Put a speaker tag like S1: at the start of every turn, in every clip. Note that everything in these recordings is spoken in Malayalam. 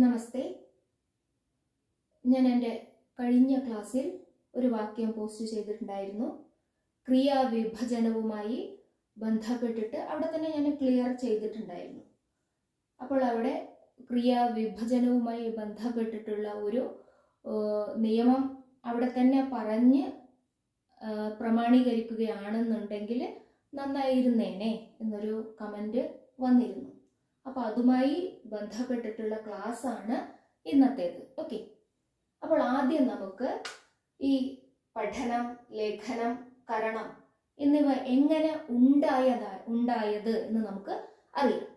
S1: നമസ്തേ. ഞാൻ എൻ്റെ കഴിഞ്ഞ ക്ലാസ്സിൽ ഒരു വാക്യം പോസ്റ്റ് ചെയ്തിട്ടുണ്ടായിരുന്നു. ക്രിയാവിഭജനവുമായി ബന്ധപ്പെട്ടിട്ട് അവിടെ തന്നെ ഞാൻ ക്ലിയർ ചെയ്തിട്ടുണ്ടായിരുന്നു. അപ്പോൾ അവിടെ ക്രിയാവിഭജനവുമായി ബന്ധപ്പെട്ടിട്ടുള്ള ഒരു നിയമം അവിടെ തന്നെ പറഞ്ഞ് പ്രമാണീകരിക്കുകയാണെന്നുണ്ടെങ്കിൽ നന്നായിരുന്നേനെ എന്നൊരു കമൻറ്റ് വന്നിരുന്നു. അപ്പോൾ അതുമായി ബന്ധപ്പെട്ടിട്ടുള്ള ക്ലാസ് ആണ് ഇന്നത്തേത്. ഓക്കെ, അപ്പോൾ ആദ്യം നമുക്ക് ഈ പഠനം, ലേഖനം, കരണം എന്നിവ എങ്ങനെ ഉണ്ടായത് എന്ന് നമുക്ക് അറിയാം.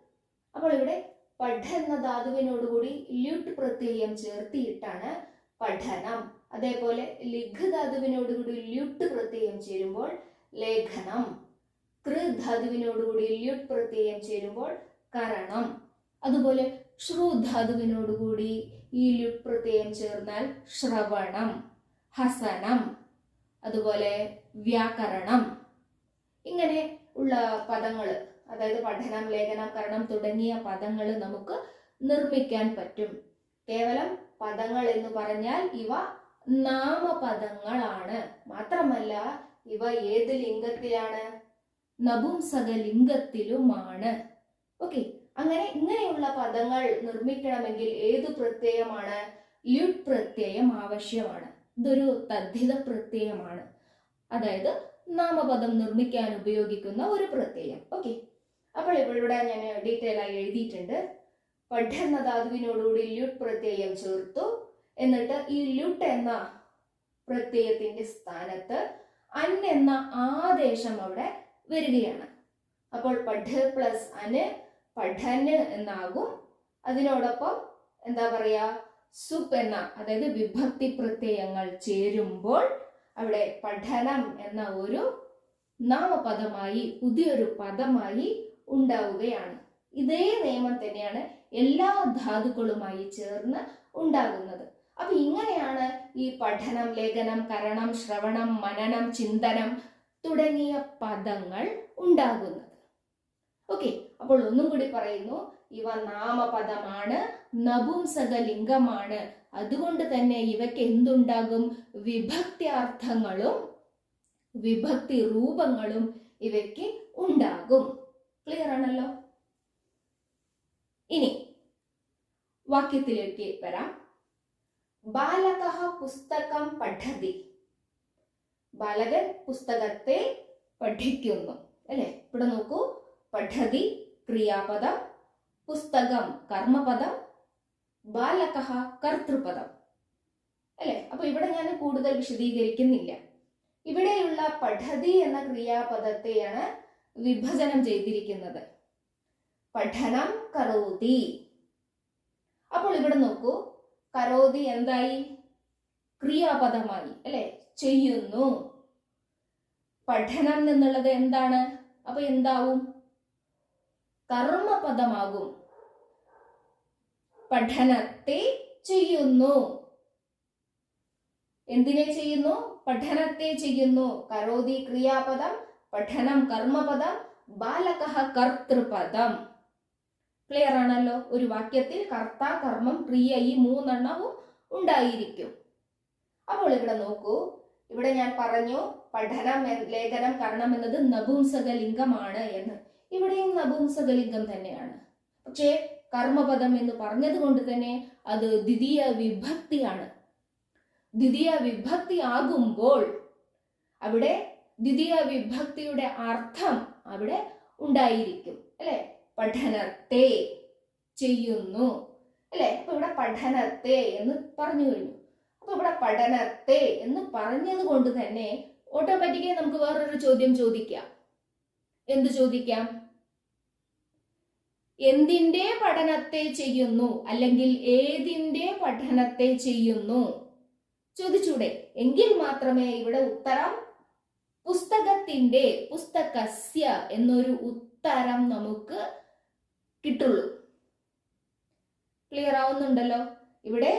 S1: അപ്പോൾ ഇവിടെ പഠ എന്ന ധാതുവിനോടുകൂടി ല്യുട്ട് പ്രത്യയം ചേർത്തിയിട്ടാണ് പഠനം. അതേപോലെ ലിഖ് ധാതുവിനോടുകൂടി ല്യുട്ട് പ്രത്യയം ചേരുമ്പോൾ ലേഖനം. കൃ ധാതുവിനോടുകൂടി ല്യുട്ട് പ്രത്യയം ചേരുമ്പോൾ കരണം. അതുപോലെ ശ്രു ധാതുവിനോടുകൂടി ഈ ല്യുട്ട് പ്രത്യയം ചേർന്നാൽ ശ്രവണം, ഹസനം, അതുപോലെ വ്യാകരണം. ഇങ്ങനെ ഉള്ള പദങ്ങൾ, അതായത് പഠനം, ലേഖനം, കരണം തുടങ്ങിയ പദങ്ങൾ നമുക്ക് നിർമ്മിക്കാൻ പറ്റും. കേവലം പദങ്ങൾ എന്ന് പറഞ്ഞാൽ ഇവ നാമപദങ്ങളാണ്. മാത്രമല്ല ഇവ ഏത് ലിംഗത്തിലാണ്? നപുംസക ലിംഗത്തിലുമാണ്. ഓക്കെ, ഇങ്ങനെയുള്ള പദങ്ങൾ നിർമ്മിക്കണമെങ്കിൽ ഏത് പ്രത്യയമാണ്? ല്യുട്ട് പ്രത്യയം ആവശ്യമാണ്. ഇതൊരു തദ്ധിത പ്രത്യയമാണ്, അതായത് നാമപദം നിർമ്മിക്കാൻ ഉപയോഗിക്കുന്ന ഒരു പ്രത്യയം. ഓക്കെ, അപ്പോൾ ഇവിടെ ഞാൻ ഡീറ്റെയിൽ ആയി എഴുതിയിട്ടുണ്ട്. പഠ എന്ന ധാതുവിനോടുകൂടി ല്യുട്ട് പ്രത്യയം ചേർത്തു. എന്നിട്ട് ഈ ല്യുട്ട് എന്ന പ്രത്യയത്തിന്റെ സ്ഥാനത്ത് അൻ എന്ന ആദേശം അവിടെ വരികയാണ്. അപ്പോൾ പഠ പ്ലസ് അന് പഠന് എന്നാകും. അതിനോടൊപ്പം എന്താ പറയാ, സുപ് എന്ന, അതായത് വിഭക്തി പ്രത്യയങ്ങൾ ചേരുമ്പോൾ അവിടെ പഠനം എന്ന ഒരു നാമപദമായി, പുതിയൊരു പദമായി ഉണ്ടാവുകയാണ്. ഇതേ നിയമം തന്നെയാണ് എല്ലാ ധാതുക്കളുമായി ചേർന്ന് ഉണ്ടാകുന്നത്. അപ്പൊ ഇങ്ങനെയാണ് ഈ പഠനം, ലേഖനം, കരണം, ശ്രവണം, മനനം, ചിന്തനം തുടങ്ങിയ പദങ്ങൾ ഉണ്ടാകുന്നത്. ഓക്കെ, അപ്പോൾ ഒന്നും കൂടി പറയുന്നു, ഇവ നാമപദമാണ്, നപുംസക ലിംഗമാണ്. അതുകൊണ്ട് തന്നെ ഇവയ്ക്ക് എന്തുണ്ടാകും? വിഭക്ത്യാർത്ഥങ്ങളും വിഭക്തി രൂപങ്ങളും ഇവയ്ക്ക് ഉണ്ടാകും. ക്ലിയർ ആണല്ലോ? ഇനി വാക്യത്തിലേക്ക് വരാം. ബാലകഃ പുസ്തകം പഠതി. ബാലകൻ പുസ്തകത്തെ പഠിക്കുന്നു, അല്ലെ? ഇവിടെ നോക്കൂ, പഠതി ക്രിയാപദം, പുസ്തകം കർമ്മപദം, ബാലകഃ കർത്തൃപദം, അല്ലെ? അപ്പൊ ഇവിടെ ഞാൻ കൂടുതൽ വിശദീകരിക്കുന്നില്ല. ഇവിടെയുള്ള പഠതി എന്ന ക്രിയാപദത്തെയാണ് വിഭജനം ചെയ്തിരിക്കുന്നത്. പഠനം കരോതി. അപ്പോൾ ഇവിടെ നോക്കൂ, കരോതി എന്തായി? ക്രിയാപദമായി, അല്ലെ? ചെയ്യുന്നു. പഠനം എന്നുള്ളത് എന്താണ്? അപ്പൊ എന്താവും? കർമ്മപദമാകും. പഠനത്തെ ചെയ്യുന്നു. എന്തിനെ ചെയ്യുന്നു? പഠനത്തെ ചെയ്യുന്നു. കരോതി ക്രിയാപദം, പഠനം കർമ്മപദം, ബാലകഃ കർത്തൃപദം. ക്ലിയർ ആണല്ലോ? ഒരു വാക്യത്തിൽ കർത്ത, കർമ്മം, ക്രിയ ഈ മൂന്നെണ്ണവും ഉണ്ടായിരിക്കും. അപ്പോൾ ഇവിടെ നോക്കൂ, ഇവിടെ ഞാൻ പറഞ്ഞു പഠനം, ലേഖനം, കരണം എന്നത് നപുംസക ലിംഗമാണ് എന്ന്. ഇവിടെയും നപുംസക ലിംഗം തന്നെയാണ്. പക്ഷേ കർമ്മപദം എന്ന് പറഞ്ഞത് കൊണ്ട് തന്നെ അത് ദ്വിതീയ വിഭക്തിയാണ്. ദ്വിതീയ വിഭക്തി ആകുമ്പോൾ അവിടെ ദ്വിതീയ വിഭക്തിയുടെ അർത്ഥം അവിടെ ഉണ്ടായിരിക്കും, അല്ലെ? പഠനത്തെ ചെയ്യുന്നു, അല്ലെ? അപ്പൊ ഇവിടെ പഠനത്തെ എന്ന് പറഞ്ഞു കഴിഞ്ഞു. അപ്പൊ ഇവിടെ പഠനത്തെ എന്ന് പറഞ്ഞത് കൊണ്ട് തന്നെ ഓട്ടോമാറ്റിക്കായി നമുക്ക് വേറൊരു ചോദ്യം ചോദിക്കാം. എന്ത് ചോദിക്കാം? എന്തിന്റെ പഠനത്തെ ചെയ്യുന്നു, അല്ലെങ്കിൽ ഏതിന്റെ പഠനത്തെ ചെയ്യുന്നു ചോദിച്ചൂടെ? എങ്കിൽ മാത്രമേ ഇവിടെ ഉത്തരം പുസ്തകത്തിന്റെ, പുസ്തകസ്യ എന്നൊരു ഉത്തരം നമുക്ക് കിട്ടുള്ളൂ. ക്ലിയർ ആവുന്നുണ്ടല്ലോ? ഇവിടെ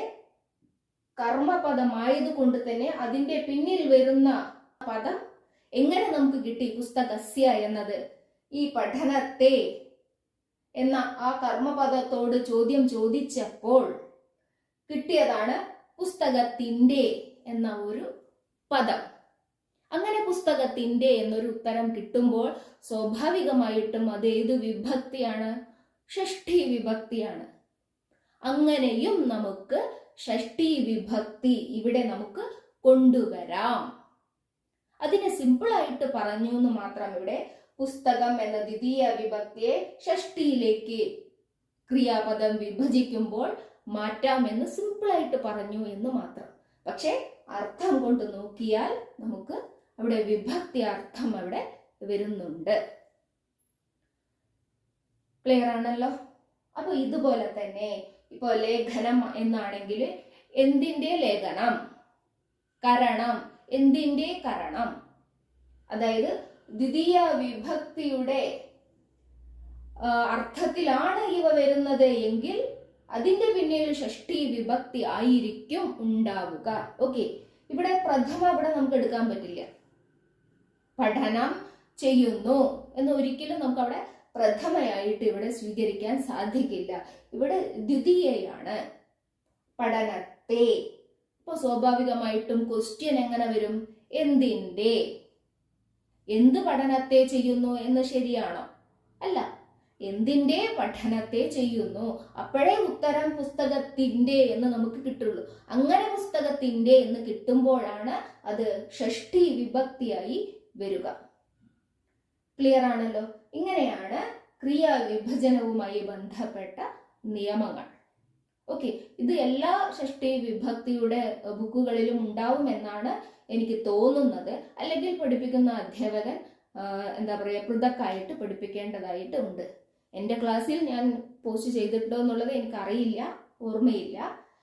S1: കർമ്മപദമായത് കൊണ്ട് തന്നെ അതിന്റെ പിന്നിൽ വരുന്ന പദം എങ്ങനെ നമുക്ക് കിട്ടി? പുസ്തകസ്യ എന്നത് ഈ പഠനത്തെ എന്ന ആ കർമ്മപദത്തോട് ചോദ്യം ചോദിച്ചപ്പോൾ കിട്ടിയതാണ് പുസ്തകത്തിന്റെ എന്ന ഒരു പദം. അങ്ങനെ പുസ്തകത്തിന്റെ എന്നൊരു ഉത്തരം കിട്ടുമ്പോൾ സ്വാഭാവികമായിട്ടും അത് ഏത് വിഭക്തിയാണ്? ഷഷ്ഠി വിഭക്തിയാണ്. അങ്ങനെയും നമുക്ക് ഷഷ്ഠി വിഭക്തി ഇവിടെ നമുക്ക് കൊണ്ടുവരാം. അതിനെ സിമ്പിളായിട്ട് പറഞ്ഞു എന്ന് മാത്രം. ഇവിടെ പുസ്തകം എന്ന ദ്വിതീയ വിഭക്തിയെ ഷഷ്ഠിയിലേക്ക് ക്രിയാപദം വിഭജിക്കുമ്പോൾ മാറ്റാമെന്ന് സിമ്പിളായിട്ട് പറഞ്ഞു എന്ന് മാത്രം. പക്ഷെ അർത്ഥം കൊണ്ട് നോക്കിയാൽ നമുക്ക് അവിടെ വിഭക്തി അർത്ഥം അവിടെ വരുന്നുണ്ട്. ക്ലിയർ ആണല്ലോ? അപ്പൊ ഇതുപോലെ തന്നെ ഇപ്പൊ ലേഖനം എന്നാണെങ്കിൽ എന്തിന്റെ ലേഖനം, കരണം, എന്തിന്റെ കരണം, അതായത് ദ്വിതീയ വിഭക്തിയുടെ അർത്ഥത്തിലാണ് ഇവ വരുന്നത് എങ്കിൽ അതിന്റെ പിന്നിൽ ഷഷ്ഠി വിഭക്തി ആയിരിക്കും ഉണ്ടാവുക. ഓക്കെ, ഇവിടെ പ്രഥമ ഇവിടെ നമുക്ക് എടുക്കാൻ പറ്റില്ല. പഠനം ചെയ്യുന്നു എന്ന് ഒരിക്കലും നമുക്ക് അവിടെ പ്രഥമയായിട്ട് ഇവിടെ സ്വീകരിക്കാൻ സാധിക്കില്ല. ഇവിടെ ദ്വിതീയയാണ്, പഠനത്തെ. ഇപ്പൊ സ്വാഭാവികമായിട്ടും ക്വസ്റ്റ്യൻ എങ്ങനെ വരും? എന്തിന്റെ, എന്ത് പഠനത്തെ ചെയ്യുന്നു എന്ന് ശരിയാണോ? അല്ല, എന്തിന്റെ പഠനത്തെ ചെയ്യുന്നു. അപ്പോഴേ ഉത്തരം പുസ്തകത്തിന്റെ എന്ന് നമുക്ക് കിട്ടുള്ളൂ. അങ്ങനെ പുസ്തകത്തിന്റെ എന്ന് കിട്ടുമ്പോഴാണ് അത് ഷഷ്ഠി വിഭക്തിയായി വരിക. ക്ലിയർ ആണല്ലോ? ഇങ്ങനെയാണ് ക്രിയാവിഭജനവുമായി ബന്ധപ്പെട്ട നിയമങ്ങൾ. ഓക്കെ, ഇത് എല്ലാ ഷഷ്ഠി വിഭക്തിയുടെ ബുക്കുകളിലും ഉണ്ടാവുമെന്നാണ് എനിക്ക് തോന്നുന്നത്. അല്ലെങ്കിൽ പഠിപ്പിക്കുന്ന അധ്യാപകൻ എന്താ പറയുക, പൃഥക്കായിട്ട് പഠിപ്പിക്കേണ്ടതായിട്ട് ഉണ്ട്. എൻ്റെ ക്ലാസ്സിൽ ഞാൻ പോസ്റ്റ് ചെയ്തിട്ടുണ്ടോ എന്നുള്ളത് എനിക്കറിയില്ല, ഓർമ്മയില്ല.